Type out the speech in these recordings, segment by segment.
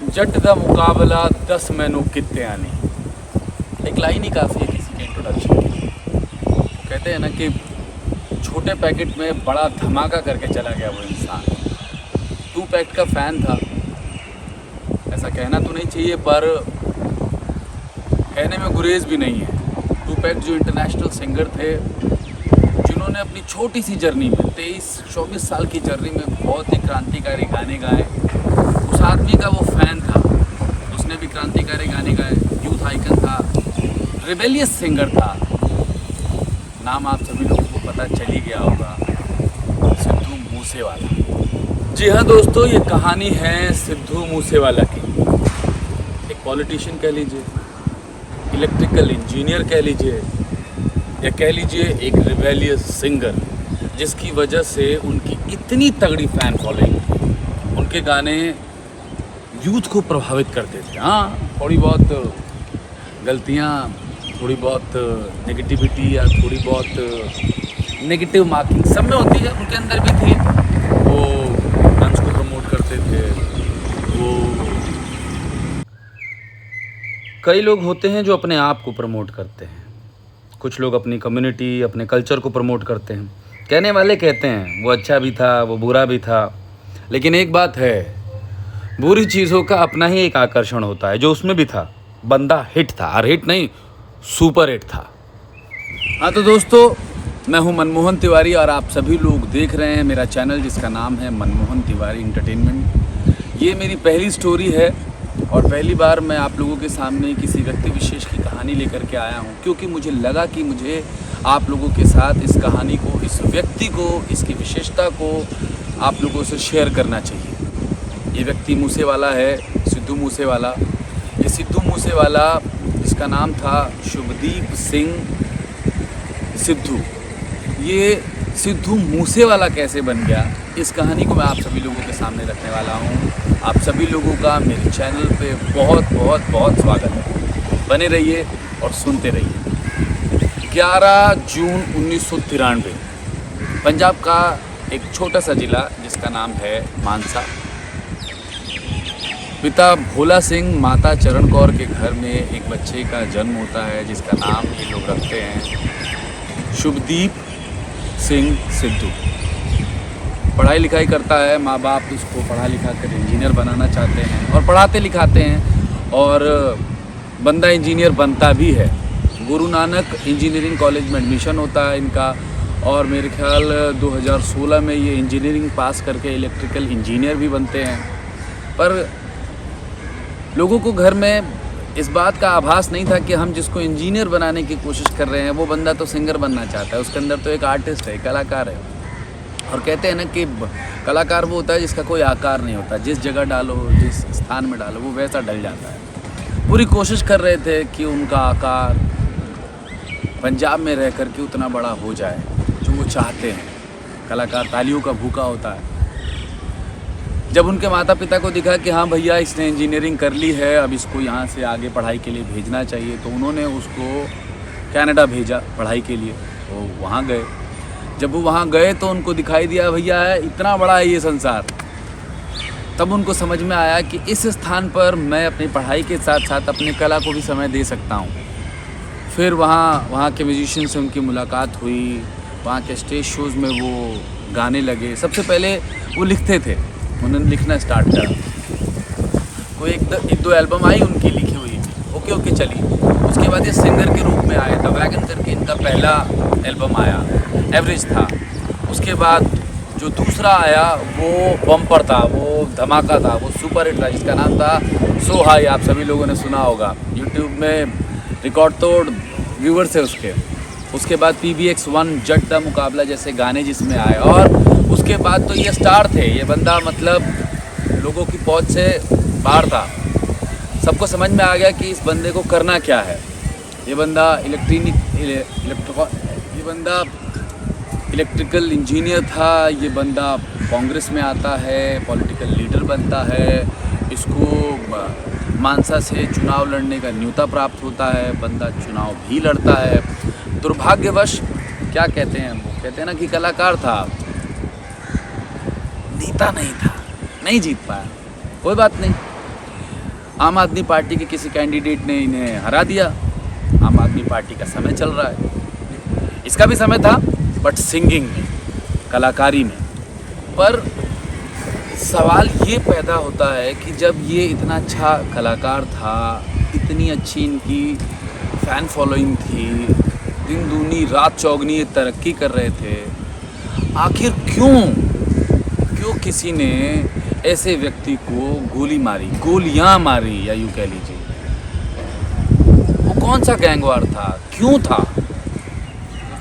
जट दा मुकाबला 10 मैनू कित्ते आनी। एक लाइन ही काफ़ी है किसी के इंट्रोडक्शन की। कहते हैं ना कि छोटे पैकेट में बड़ा धमाका करके चला गया वो इंसान। 2 पैक का फ़ैन था, ऐसा कहना तो नहीं चाहिए पर कहने में गुरेज भी नहीं है। 2 पैक जो इंटरनेशनल सिंगर थे, जिन्होंने अपनी छोटी सी जर्नी में 23-24 साल की जर्नी में बहुत ही क्रांतिकारी गाने गाए। उस आदमी का वो फ़ैन था, उसने भी क्रांतिकारी गाने गाए, यूथ आइकन था, रिबेलियस सिंगर था। नाम आप सभी लोगों को पता चल ही गया होगा, सिद्धू मूसेवाला। जी हाँ दोस्तों, ये कहानी है सिद्धू मूसेवाला की। एक पॉलिटिशियन कह लीजिए, इलेक्ट्रिकल इंजीनियर कह लीजिए, या कह लीजिए एक रिबेलियस सिंगर, जिसकी वजह से उनकी इतनी तगड़ी फ़ैन फॉलोइंग, उनके गाने यूथ को प्रभावित करते थे। हाँ, थोड़ी बहुत गलतियाँ, थोड़ी बहुत नेगेटिविटी या थोड़ी बहुत नेगेटिव मार्किंग सब में होती है, उनके अंदर भी थी। वो गन्स को प्रमोट करते थे। वो कई लोग होते हैं जो अपने आप को प्रमोट करते हैं, कुछ लोग अपनी कम्युनिटी, अपने कल्चर को प्रमोट करते हैं। कहने वाले कहते हैं वो अच्छा भी था, वो बुरा भी था, लेकिन एक बात है, बुरी चीज़ों का अपना ही एक आकर्षण होता है, जो उसमें भी था। बंदा हिट था, और हिट नहीं, सुपर हिट था। हाँ तो दोस्तों, मैं हूँ मनमोहन तिवारी और आप सभी लोग देख रहे हैं मेरा चैनल जिसका नाम है मनमोहन तिवारी एंटरटेनमेंट। ये मेरी पहली स्टोरी है और पहली बार मैं आप लोगों के सामने किसी व्यक्ति विशेष की कहानी लेकर के आया हूँ, क्योंकि मुझे लगा कि मुझे आप लोगों के साथ इस कहानी को, इस व्यक्ति को, इसकी विशेषता को आप लोगों से शेयर करना चाहिए। ये व्यक्ति मूसेवाला है, सिद्धू मूसेवाला। ये सिद्धू मूसेवाला, जिसका नाम था शुभदीप सिंह सिद्धू, ये सिद्धू मूसेवाला कैसे बन गया, इस कहानी को मैं आप सभी लोगों के सामने रखने वाला हूँ। आप सभी लोगों का मेरे चैनल पे बहुत बहुत बहुत स्वागत है। बने रहिए और सुनते रहिए। 11 जून 1993, पंजाब का एक छोटा सा ज़िला जिसका नाम है मानसा। पिता भोला सिंह, माता चरण कौर के घर में एक बच्चे का जन्म होता है, जिसका नाम ये लोग रखते हैं शुभदीप सिंह सिद्धू। पढ़ाई लिखाई करता है, माँ बाप उसको पढ़ा लिखा कर इंजीनियर बनाना चाहते हैं और पढ़ाते लिखाते हैं, और बंदा इंजीनियर बनता भी है। गुरु नानक इंजीनियरिंग कॉलेज में एडमिशन होता है इनका, और मेरे ख्याल 2016 में ये इंजीनियरिंग पास करके इलेक्ट्रिकल इंजीनियर भी बनते हैं। पर लोगों को घर में इस बात का आभास नहीं था कि हम जिसको इंजीनियर बनाने की कोशिश कर रहे हैं, वो बंदा तो सिंगर बनना चाहता है, उसके अंदर तो एक आर्टिस्ट है, कलाकार है। और कहते हैं ना कि कलाकार वो होता है जिसका कोई आकार नहीं होता, जिस जगह डालो, जिस स्थान में डालो, वो वैसा डल जाता है। पूरी कोशिश कर रहे थे कि उनका आकार पंजाब में रह कर के उतना बड़ा हो जाए जो वो चाहते हैं। कलाकार तालियों का भूखा होता है। जब उनके माता पिता को दिखा कि हाँ भैया, इसने इंजीनियरिंग कर ली है, अब इसको यहाँ से आगे पढ़ाई के लिए भेजना चाहिए, तो उन्होंने उसको कनाडा भेजा पढ़ाई के लिए। तो वहाँ गए। जब वो वहाँ गए तो उनको दिखाई दिया, भैया इतना बड़ा है ये संसार। तब उनको समझ में आया कि इस स्थान पर मैं अपनी पढ़ाई के साथ साथ अपनी कला को भी समय दे सकता हूँ। फिर वहाँ के म्यूजिशियन से उनकी मुलाकात हुई, वहाँ के स्टेज शोज़ में वो गाने लगे। सबसे पहले वो लिखते थे, उन्होंने लिखना स्टार्ट करा। कोई एक दो एल्बम आई उनकी लिखी हुई, ओके चली। उसके बाद ये सिंगर के रूप में आए, द वैगन करके इनका पहला एल्बम आया, एवरेज था। उसके बाद जो दूसरा आया वो बम्पर था, वो धमाका था, वो सुपर हिट था, जिसका नाम था सो हाई। आप सभी लोगों ने सुना होगा, यूट्यूब में रिकॉर्ड तोड़ व्यूवर्स है उसके। उसके बाद PBX 1, जट दा मुकाबला जैसे गाने जिसमें आए, और उसके बाद तो ये स्टार थे। ये बंदा मतलब लोगों की पहुंच से बाहर था। सबको समझ में आ गया कि इस बंदे को करना क्या है। ये बंदा इलेक्ट्रिकल इंजीनियर था। ये बंदा कांग्रेस में आता है, पॉलिटिकल लीडर बनता है। इसको मानसा से चुनाव लड़ने का न्योता प्राप्त होता है। बंदा चुनाव भी लड़ता है। दुर्भाग्यवश क्या कहते हैं, वो कहते हैं ना कि कलाकार था, नेता नहीं था, नहीं जीत पाया। कोई बात नहीं, आम आदमी पार्टी के किसी कैंडिडेट ने इन्हें हरा दिया। आम आदमी पार्टी का समय चल रहा है, इसका भी समय था, बट सिंगिंग में, कलाकारी में। पर सवाल ये पैदा होता है कि जब ये इतना अच्छा कलाकार था, इतनी अच्छी इनकी फ़ैन फॉलोइंग थी, दिन दूनी रात चौगनी ये तरक्की कर रहे थे, आखिर क्यों किसी ने ऐसे व्यक्ति को गोली मारी, गोलियां मारी, या यूँ कह लीजिए। वो कौन सा गैंगवार था, क्यों था?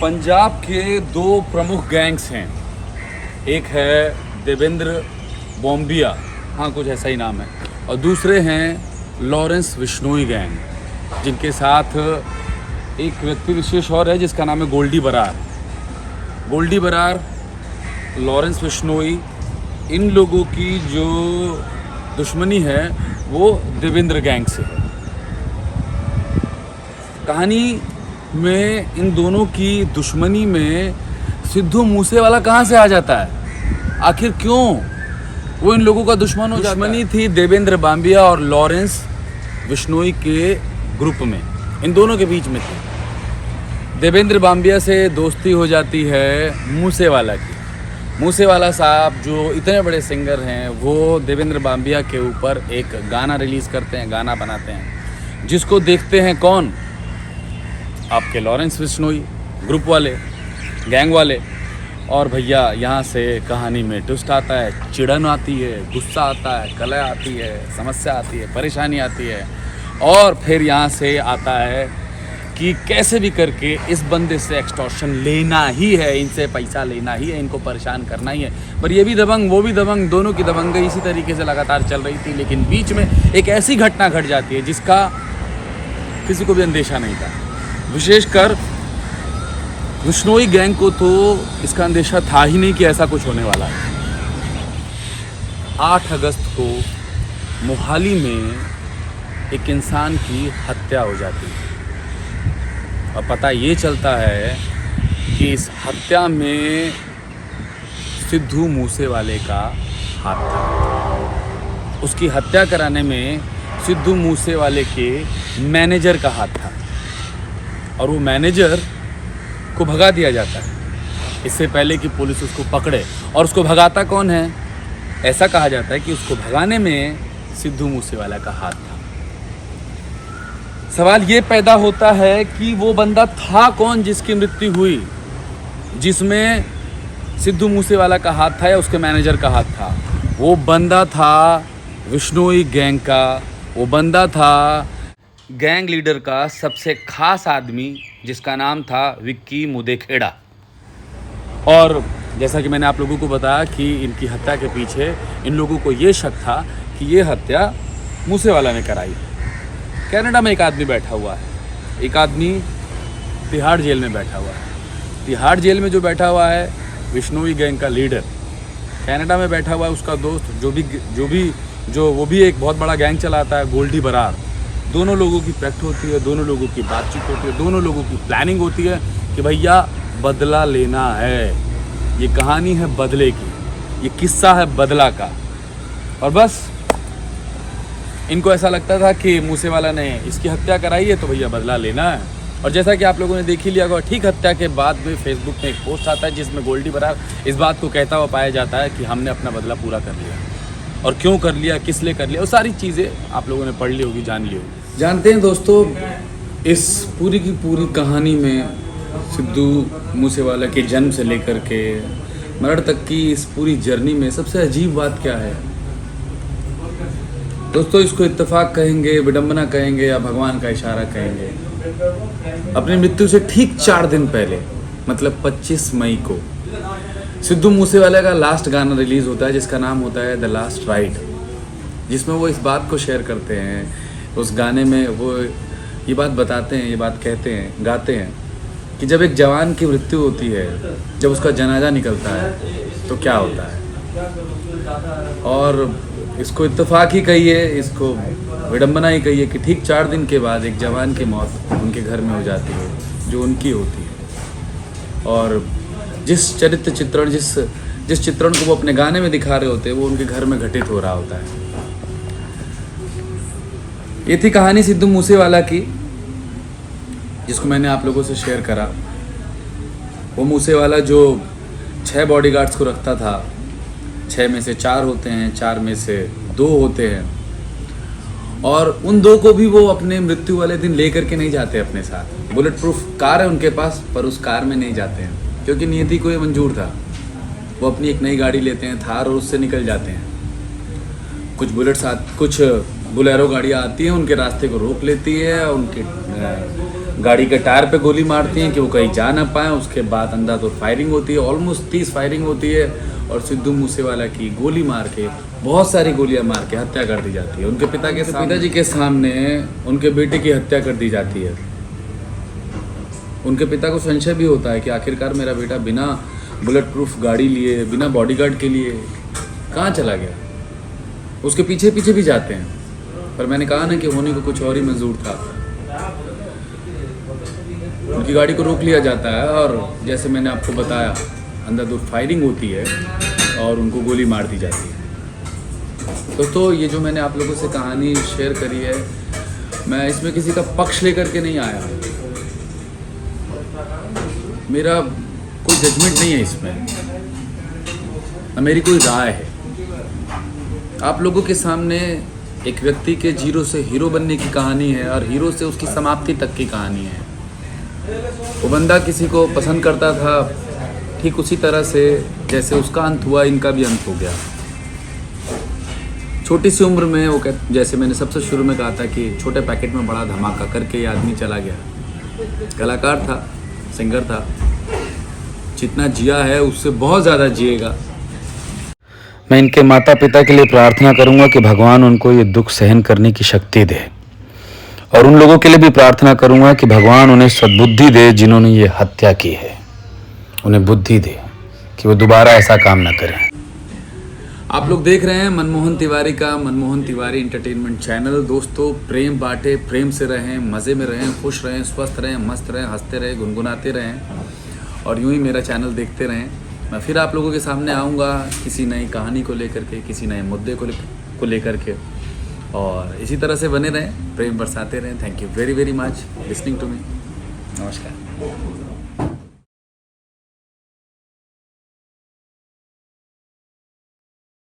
पंजाब के दो प्रमुख गैंग्स हैं, एक है देवेंद्र बॉम्बिया, हाँ कुछ ऐसा ही नाम है, और दूसरे हैं लॉरेंस बिश्नोई गैंग, जिनके साथ एक व्यक्ति विशेष और है जिसका नाम है गोल्डी बरार। गोल्डी बरार, लॉरेंस बिश्नोई, इन लोगों की जो दुश्मनी है वो देवेंद्र गैंग से है। कहानी में इन दोनों की दुश्मनी में सिद्धू मूसेवाला कहाँ से आ जाता है? आखिर क्यों वो इन लोगों का दुश्मन हो जाता है? दुश्मनी थी देवेंद्र बाम्बिया और लॉरेंस बिश्नोई के ग्रुप में, इन दोनों के बीच में थी। देवेंद्र बाम्बिया से दोस्ती हो जाती है मूसेवाला की। मूसेवाला साहब जो इतने बड़े सिंगर हैं, वो देवेंद्र बाम्बिया के ऊपर एक गाना रिलीज़ करते हैं, गाना बनाते हैं, जिसको देखते हैं कौन? आपके लॉरेंस बिश्नोई, ग्रुप वाले, गैंग वाले। और भैया यहाँ से कहानी में ट्विस्ट आता है, चिड़न आती है, गुस्सा आता है, कलह आती है, समस्या आती है, परेशानी आती है, और फिर यहाँ से आता है कि कैसे भी करके इस बंदे से एक्सटॉर्शन लेना ही है, इनसे पैसा लेना ही है, इनको परेशान करना ही है। पर ये भी दबंग, वो भी दबंग, दोनों की दबंगई इसी तरीके से लगातार चल रही थी। लेकिन बीच में एक ऐसी घटना घट जाती है जिसका किसी को भी अंदेशा नहीं था। विशेषकर बिश्नोई गैंग को तो इसका अंदेशा था ही नहीं कि ऐसा कुछ होने वाला है। 8 अगस्त को मोहाली में एक इंसान की हत्या हो जाती है, और पता ये चलता है कि इस हत्या में सिद्धू मूसेवाले का हाथ था। उसकी हत्या कराने में सिद्धू मूसेवाले के मैनेजर का हाथ था, और वो मैनेजर को भगा दिया जाता है इससे पहले कि पुलिस उसको पकड़े। और उसको भगाता कौन है? ऐसा कहा जाता है कि उसको भगाने में सिद्धू मूसेवाला का हाथ था। सवाल ये पैदा होता है कि वो बंदा था कौन जिसकी मृत्यु हुई, जिसमें सिद्धू मूसेवाला का हाथ था या उसके मैनेजर का हाथ था? वो बंदा था बिश्नोई गैंग का, वो बंदा था गैंग लीडर का सबसे खास आदमी, जिसका नाम था विक्की मुदेखेड़ा। और जैसा कि मैंने आप लोगों को बताया कि इनकी हत्या के पीछे इन लोगों को ये शक था कि ये हत्या मूसेवाला ने कराई। कनाडा में एक आदमी बैठा हुआ है, एक आदमी तिहाड़ जेल में बैठा हुआ है। तिहाड़ जेल में जो बैठा हुआ है बिश्नोई गैंग का लीडर, कनाडा में बैठा हुआ है उसका दोस्त, वो भी एक बहुत बड़ा गैंग चलाता है, गोल्डी बरार। दोनों लोगों की पैक्ट होती है, दोनों लोगों की बातचीत होती है, दोनों लोगों की प्लानिंग होती है कि भैया बदला लेना है। ये कहानी है बदले की, ये किस्सा है बदला का। और बस इनको ऐसा लगता था कि मूसेवाला ने इसकी हत्या कराई है तो भैया बदला लेना है। और जैसा कि आप लोगों ने देख ही लिया होगा, ठीक हत्या के बाद में फेसबुक में एक पोस्ट आता है जिसमें गोल्डी बरार इस बात को कहता हुआ पाया जाता है कि हमने अपना बदला पूरा कर लिया। और क्यों कर लिया, किस लिए कर लिया, वो सारी चीज़ें आप लोगों ने पढ़ ली होगी, जान ली होगी। जानते हैं दोस्तों, इस पूरी की पूरी कहानी में सिद्धू मूसेवाला के जन्म से लेकर के मरण तक की इस पूरी जर्नी में सबसे अजीब बात क्या है दोस्तों? इसको इत्तेफाक कहेंगे, विडंबना कहेंगे, या भगवान का इशारा कहेंगे। अपनी मृत्यु से ठीक 4 दिन पहले, मतलब 25 मई को सिद्धू मूसेवाला का लास्ट गाना रिलीज़ होता है जिसका नाम होता है द लास्ट राइड, जिसमें वो इस बात को शेयर करते हैं। उस गाने में वो ये बात बताते हैं, ये बात कहते हैं, गाते हैं कि जब एक जवान की मृत्यु होती है, जब उसका जनाजा निकलता है तो क्या होता है। और इसको इत्तेफाक ही कहिए, इसको विडंबना ही कहिए कि ठीक 4 दिन के बाद एक जवान की मौत उनके घर में हो जाती है, जो उनकी होती है। और जिस चरित्र चित्रण जिस चित्रण को वो अपने गाने में दिखा रहे होते हैं, वो उनके घर में घटित हो रहा होता है। ये थी कहानी सिद्धू मूसेवाला की, जिसको मैंने आप लोगों से शेयर करा। वो मूसेवाला जो 6 बॉडीगार्ड्स को रखता था, 6 में से 4 होते हैं, 4 में से 2 होते हैं, और उन 2 को भी वो अपने मृत्यु वाले दिन ले करके नहीं जाते अपने साथ। बुलेट प्रूफ कार है उनके पास, पर उस कार में नहीं जाते हैं क्योंकि नियति को ये मंजूर था। वो अपनी एक नई गाड़ी लेते हैं, थार, और उससे निकल जाते हैं। कुछ बुलेरो गाड़ियाँ आती हैं, उनके रास्ते को रोक लेती है, उनके गाड़ी के टायर पे गोली मारती हैं कि वो कहीं जा ना पाए। उसके बाद अंधाधुंध फायरिंग होती है, ऑलमोस्ट 30 फायरिंग होती है, और सिद्धू मूसेवाला की गोली मार के, बहुत सारी गोलियां मार के हत्या कर दी जाती है। उनके पिताजी के सामने उनके बेटे की हत्या कर दी जाती है। उनके पिता को संशय भी होता है कि आखिरकार मेरा बेटा बिना बुलेट प्रूफ गाड़ी लिए, बिना बॉडीगार्ड के लिए कहाँ चला गया। उसके पीछे पीछे भी जाते हैं, पर मैंने कहा ना कि होने को कुछ और ही मंजूर था। उनकी गाड़ी को रोक लिया जाता है, और जैसे मैंने आपको बताया, अंधाधुंध फायरिंग होती है और उनको गोली मार दी जाती है। दोस्तों, ये जो मैंने आप लोगों से कहानी शेयर करी है, मैं इसमें किसी का पक्ष लेकर के नहीं आया। मेरा कोई जजमेंट नहीं है इसमें, न मेरी कोई राय है। आप लोगों के सामने एक व्यक्ति के जीरो से हीरो बनने की कहानी है, और हीरो से उसकी समाप्ति तक की कहानी है। वो बंदा किसी को पसंद करता था, ठीक उसी तरह से जैसे उसका अंत हुआ, इनका भी अंत हो गया। छोटी सी उम्र में वो जैसे मैंने सबसे शुरू में कहा था कि छोटे पैकेट में बड़ा धमाका करके ये आदमी चला गया। कलाकार था, सिंगर था, जितना जिया है उससे बहुत ज़्यादा जिएगा। मैं इनके माता पिता के लिए प्रार्थना करूंगा कि भगवान उनको ये दुख सहन करने की शक्ति दे, और उन लोगों के लिए भी प्रार्थना करूंगा कि भगवान उन्हें सद्बुद्धि दे जिन्होंने ये हत्या की है। उन्हें बुद्धि दे कि वो दोबारा ऐसा काम ना करें। आप लोग देख रहे हैं मनमोहन तिवारी का मनमोहन तिवारी एंटरटेनमेंट चैनल। दोस्तों, प्रेम बांटे, प्रेम से रहें, मज़े में रहें, खुश रहें, स्वस्थ रहें, मस्त रहें, हंसते रहें, गुनगुनाते रहें, और यूं ही मेरा चैनल देखते रहें। मैं फिर आप लोगों के सामने आऊँगा किसी नई कहानी को लेकर के, किसी नए मुद्दे को लेकर के, और इसी तरह से बने रहें, प्रेम बरसाते रहें। Thank you very very much listening to me. नमस्कार।